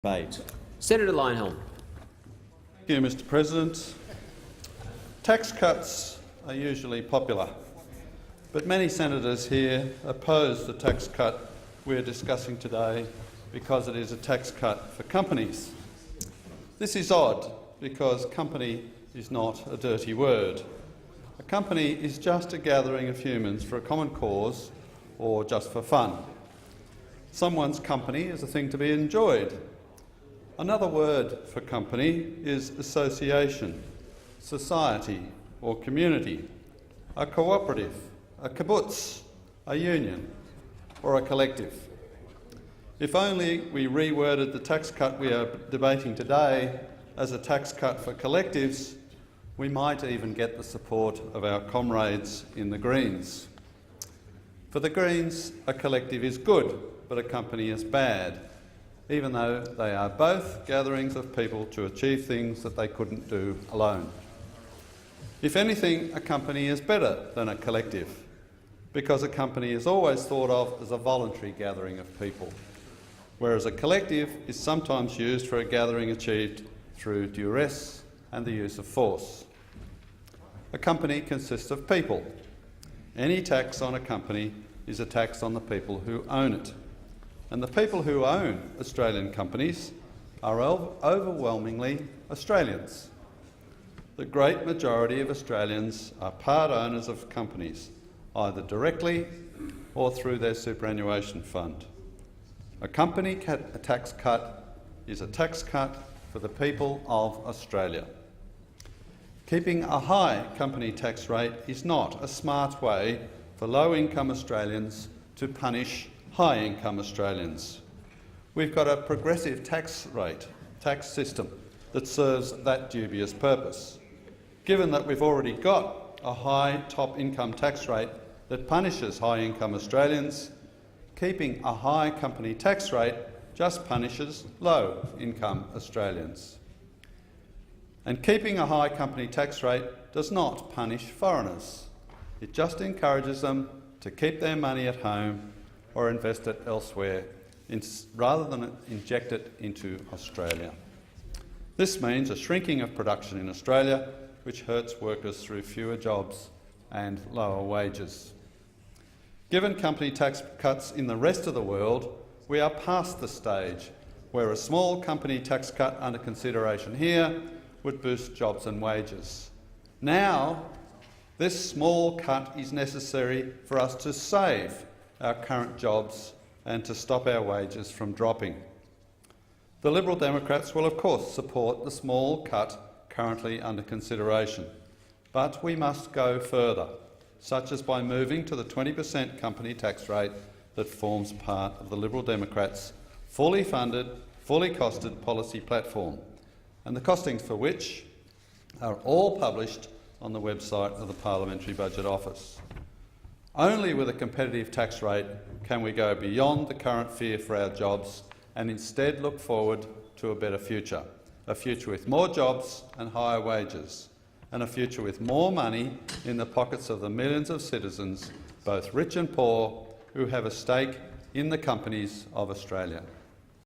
debate. Senator Leyonhjelm. Thank you, Mr. President. Tax cuts are usually popular, but many senators here oppose the tax cut we are discussing today because it is a tax cut for companies. This is odd because company is not a dirty word. A company is just a gathering of humans for a common cause or just for fun. Someone's company is a thing to be enjoyed. Another word for company is association, society or community, a cooperative, a kibbutz, a union or a collective. If only we reworded the tax cut we are debating today as a tax cut for collectives, we might even get the support of our comrades in the Greens. For the Greens, a collective is good, but a company is bad, even though they are both gatherings of people to achieve things that they couldn't do alone. If anything, a company is better than a collective, because a company is always thought of as a voluntary gathering of people, whereas a collective is sometimes used for a gathering achieved through duress and the use of force. A company consists of people. Any tax on a company is a tax on the people who own it. And the people who own Australian companies are overwhelmingly Australians. The great majority of Australians are part owners of companies, either directly or through their superannuation fund. A company tax cut is a tax cut for the people of Australia. Keeping a high company tax rate is not a smart way for low-income Australians to punish high-income Australians. We've got a progressive tax system that serves that dubious purpose. Given that we've already got a high top-income tax rate that punishes high-income Australians, keeping a high company tax rate just punishes low-income Australians. And keeping a high company tax rate does not punish foreigners. It just encourages them to keep their money at home or invest it elsewhere, rather than inject it into Australia. This means a shrinking of production in Australia, which hurts workers through fewer jobs and lower wages. Given company tax cuts in the rest of the world, we are past the stage where a small company tax cut under consideration here would boost jobs and wages. Now, this small cut is necessary for us to save our current jobs and to stop our wages from dropping. The Liberal Democrats will of course support the small cut currently under consideration, but we must go further, such as by moving to the 20% company tax rate that forms part of the Liberal Democrats' fully funded, fully costed policy platform, and the costings for which are all published on the website of the Parliamentary Budget Office. Only with a competitive tax rate can we go beyond the current fear for our jobs and instead look forward to a better future, a future with more jobs and higher wages, and a future with more money in the pockets of the millions of citizens, both rich and poor, who have a stake in the companies of Australia.